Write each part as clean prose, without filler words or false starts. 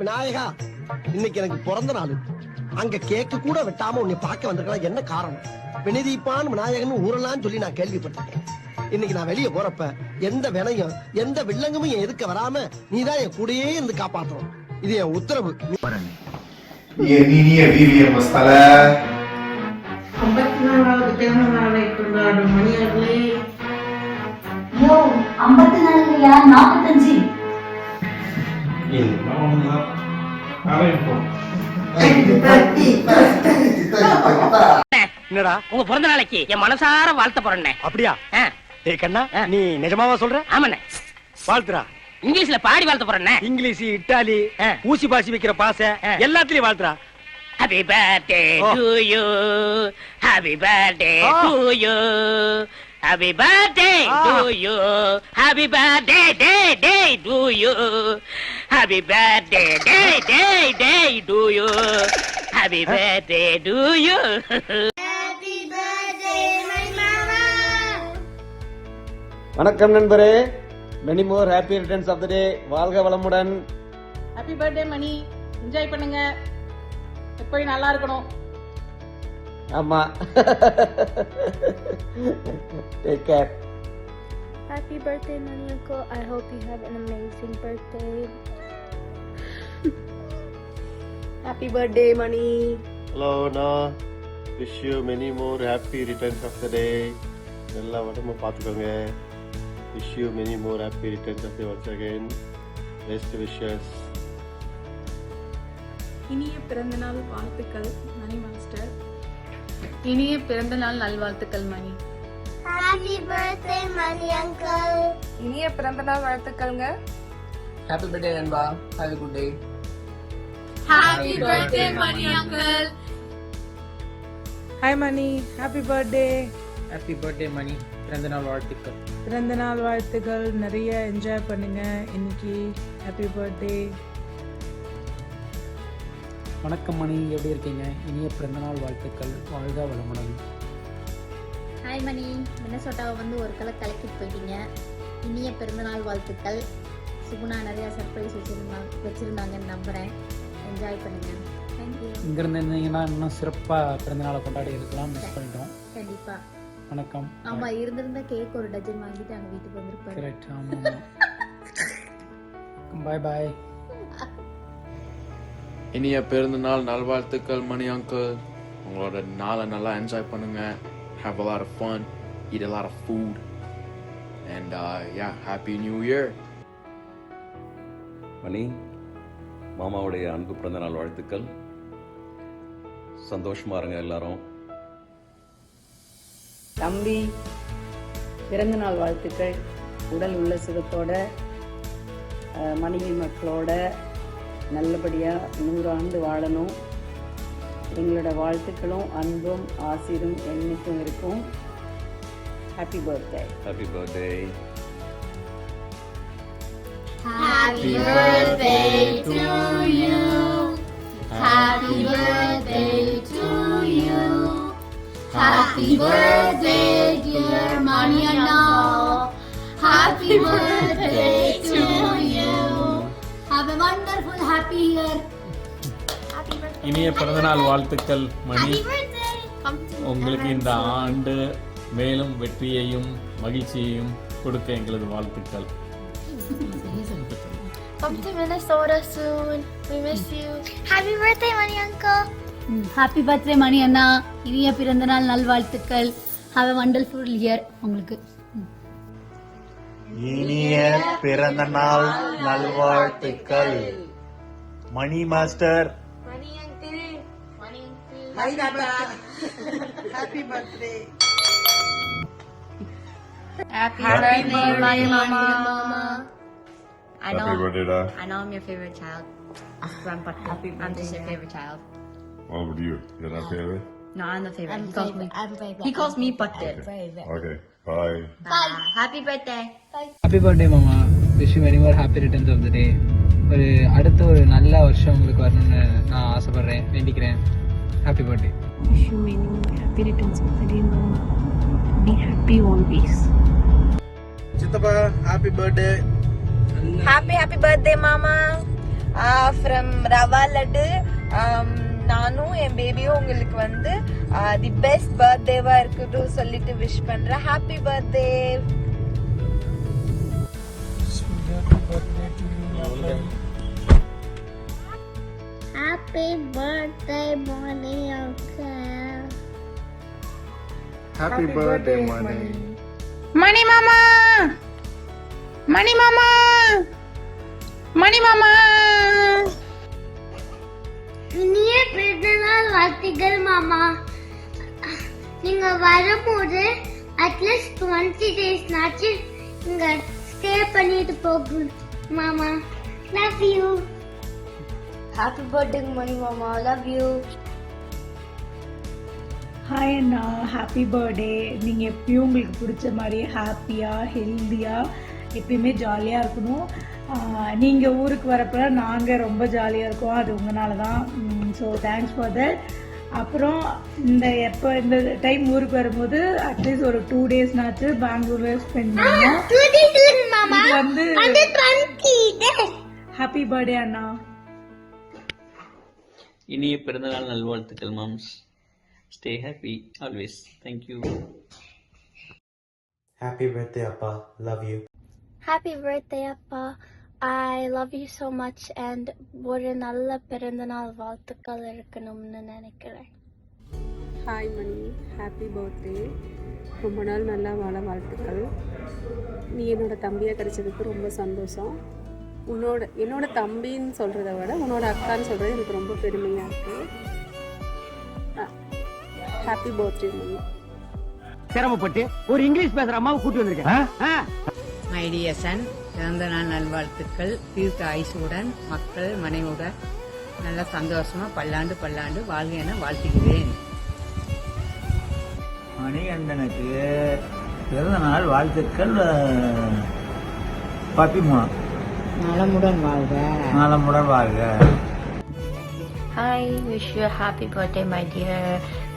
விநாயகா, இன்னைக்கு எனக்கு பிறந்த நாள். அங்க கேக்கு கூட வெட்டாம உன்னை பார்க்க வந்திருக்கலாம். என்ன காரணம்? வினதீப்பான் விநாயகன் ஊரெல்லாம் சொல்லி நான் கேள்விப்பட்டிருக்கேன். இன்னைக்கு நான் வெளியே போறப்ப எந்த வினையும் எந்த வில்லங்கமும் என் எதுக்க வராம நீதான் என் கூடயே இருந்து காப்பாற்றணும். இது என் உத்தரவு. இனிய விவிஎம்எஸ் தல 54வது பிறந்த நாளை கொண்டாடும் மணியர்களே. யோ 54 இல்லையா 45. என்னடா உங்க பிறந்த நாளைக்கு என் மனசார வாழ்த்த போறேன். அப்படியா? டேய் கண்ணா, நீ நிஜமாவா சொல்ற? ஆமாண்ணே. வாழ்த்துறா. இங்கிலீஷ்ல பாடி வாழ்த்த போறேன். இங்கிலீஷ், இட்டாலி, ஊசி பாசி வைக்கிற பாசை எல்லாத்துலயும் வாழ்த்துறா. Happy birthday to you. Happy birthday to you. Happy birthday to you. Happy birthday day to you. Happy birthday day to you. Happy birthday to you. Happy birthday my mama. வணக்கம் நண்பரே, many more happy returns of the day. வாழ்க வளமுடன். Happy birthday மணி. Enjoy பண்ணுங்க. எப்பவும் நல்லா இருக்கணும். ஆமா. Take care. Happy birthday, Nani Uncle. I hope you have an amazing birthday. Happy birthday money. Hello, Anna. Wish you many more happy returns of the day. நல்லா உடம்பு பார்த்துக்கோங்க. Wish you many more happy returns of the day once again. Best wishes. இனிய பிறந்தநாள் வாழ்த்துக்கள் மணி master. இனிய பிறந்தநாள் நல்வாழ்த்துக்கள் மணி. Happy birthday, Nani Uncle. இனிய பிறந்தநாள் வாழ்த்துக்கள்ங்க. Happy birthday நண்பா. Have a good day. Happy birthday Mani uncle. Hi Mani. Happy birthday. Happy birthday Mani. பிறந்தநாள் வாழ்த்துக்கள். பிறந்தநாள் வாழ்த்துக்கள். நிறைய என்ஜாய் பண்ணுங்க இன்னைக்கு. Happy birthday. வணக்கம் மணி, எப்படி இருக்கீங்க? இனிய பிறந்தநாள் வாழ்த்துக்கள். வாழ்க வளமுடன். ஹாய் மணி, மினசோட்டாவை வந்து ஒரு கலக்கிட்டு போயிட்டீங்க. இனிய பிறந்தநாள் வாழ்த்துக்கள். சுகுணா நிறைய சர்ப்ரைஸ் வச்சிருந்தாங்கன்னு நம்புறேன். என்ஜாய் பண்ணுங்க. தேங்க்யூ. இங்கிருந்து இருந்தீங்கன்னா இன்னும் சிறப்பாக பிறந்தநாளை கொண்டாடி இருக்கலாம். மிஸ் பண்ணிட்டோம். கண்டிப்பா. வணக்கம். ஆமா, இருந்திருந்த கேக் ஒரு டஜன் வாங்கிட்டு அங்க வீட்டுக்கு வந்திருப்பாரு. கரெக்ட். ஆமாம். பாய் பாய். இனிய பிறந்தநாள் நல்வாழ்த்துக்கள் மணி அங்கிள். உங்களோட நாளை நல்லா என்ஜாய் பண்ணுங்க. Have a lot of fun, eat a lot of food, and yeah, happy new year. மணி, மாமாவுடைய அன்பு பிறந்தநாள் வாழ்த்துக்கள். சந்தோஷமா இருங்க எல்லாரும். தம்பி பிறந்தநாள் வாழ்த்துக்கள். உடல் உள்ள சுகத்தோட மனைவி மக்களோட நல்லபடியாக 100 ஆண்டு வாழணும். எங்களோட வாழ்த்துக்களும் அன்பும் ஆசீரும் என்னைக்கும் இருக்கும். Happy birthday. Happy birthday. Happy birthday to you. Happy birthday to you. Happy birthday dear Mani Anna. Happy birthday to you. Have a wonderful happy year. இனிய பிறந்தநாள் வாழ்த்துக்கள் மணி. உங்களுக்கு இந்த ஆண்டு மேலும் வெற்றியையும் மகிழ்ச்சியையும் கொடுக்க எங்களது வாழ்த்துக்கள். Come to Minnesota soon. We miss you. Happy birthday, Mani Uncle. Happy birthday Mani அண்ணா. இனிய பிறந்தநாள் நல்வாழ்த்துக்கள். ஹாவ் a wonderful year உங்களுக்கு. இனிய பிறந்த நாள் நல்வாழ்த்துக்கள் Mani master. Mani Uncle. Mani Uncle. Hi தாத்தா. Happy birthday. Happy birthday, my mama. Happy birthday, da. I know I'm your favorite child. I'm just your favorite child. What about you? You're not favorite? No, I'm the favorite. He calls me Patte. Okay. Bye. Bye. Happy birthday. Happy birthday மாமா. Wish you many more happy returns of the day. அடுத்த ஒரு நல்ல வருஷம் உங்களுக்கு வரணும்னு நான் ஆசைப்படுறேன், வேண்டிக்கிறேன். Happy birthday. Wish you many more happy returns of the day mama. Be happy always. சித்தப்பா, happy birthday. Happy birthday mama. From rava laddu. நானும் என் பேபியும் உங்களுக்கு வந்து தி பெஸ்ட் பர்த்டேவா இருக்கட்டும் சொல்லிட்டு விஷ் பண்றேன். Happy birthday. ஹாப்பி பர்த்டே மணி அங்கிள். Happy birthday, Mani. மணி மாமா, மணி மாமா, மணி மாமா. இனிய பிறந்தநாள் வாழ்த்துக்கள் மாமா. நீங்க வரும்போது அட்லீஸ்ட் 20 days நாச்சு இங்க ஸ்டே பண்ணிட்டு போகும் மாமா. Love you. ஹாப்பி பர்த்டே மணி மாமா. Love you. Hi Anna, happy birthday. நீங்கள் எப்பயும் உங்களுக்கு பிடிச்ச மாதிரி ஹாப்பியாக ஹெல்த்தியாக எப்பயுமே ஜாலியாக இருக்கணும். நீங்கள் ஊருக்கு வரப்போ நாங்கள் ரொம்ப ஜாலியாக இருக்கோம், அது உங்களால தான். So thanks for that. அப்புறம் இந்த டைம் ஊருக்கு வரும்போது அட்லீஸ்ட் ஒரு 2 daysனாச்சு பெங்களூரில் ஸ்பெண்ட் பண்ணோம். இது வந்து ஹாப்பி பர்த்டே அண்ணா. இனிய பிறந்தநாள் நல்வாழ்த்துக்கள் moms. Stay happy always. Thank you. Happy birthday, Appa. Love you. Happy birthday அப்பா. I love you so much and ஒரு நல்ல பிறந்தநாள் வாழ்த்துக்கள் இருக்கணும்னு நினைக்கிறேன். Hi Mani, happy birthday. ரொம்ப நாள் நல்லா வாழ வாழ்த்துக்கள். நீ என்னோட தம்பியாக கிடைச்சதுக்கு ரொம்ப சந்தோஷம். என்னோட தம்பின்னு சொல்கிறத விட உன்னோட அக்கான்னு சொல்கிறது எனக்கு ரொம்ப பெருமையாக இருக்குது. ஹாப்பி பர்த்டே மணி. சிரமப்பட்டு ஒரு இங்கிலீஷ் பேசுற அம்மாவை கூட்டி வந்திருக்கேன். மை டியர் சன், பிறந்த நாள் நல்வாழ்த்துக்கள். தீர்க்க ஆயுசுடன் மக்கள் மனைவியுடன் நல்ல சந்தோஷமா பல்லாண்டு பல்லாண்டு வாழ்க என வாழ்த்துகிறேன். மணிகண்டனுக்கு பிறந்த நாள் வாழ்த்துக்கள். பாப்பிமா நலமுடன் வாழ்க. நலமுடன் வாழ்க. Hi, wish you a happy birthday my dear.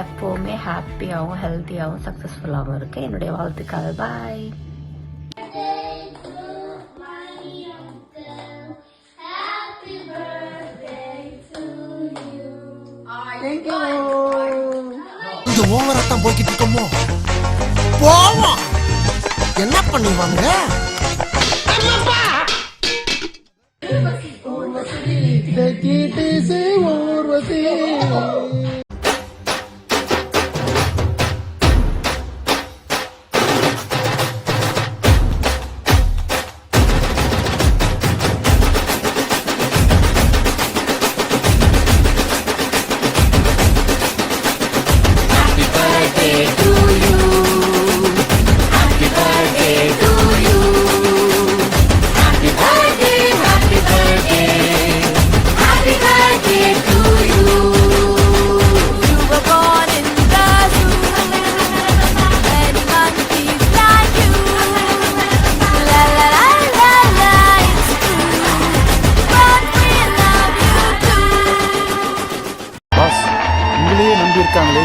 எப்பவுமே ஹாப்பியாகவும் ஹெல்த்தியாகவும் சக்ஸஸ்ஃபுல்லாகவும் இருக்க என்னுடைய வாழ்த்துக்கள். பாய். இந்த ஓவரத்தான் போய்கிட்டு இருக்கோமோ, போவோம். என்ன பண்ணுவாங்க?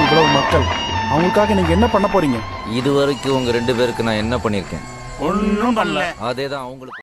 இவ்வளவு மக்கள், அவங்களுக்காக நீங்க என்ன பண்ண போறீங்க? இது வரைக்கும் உங்க 2 பேருக்கு நான் என்ன பண்ணிருக்கேன்? ஒன்னும் பண்ணல. அதேதான் அவங்களுக்கு.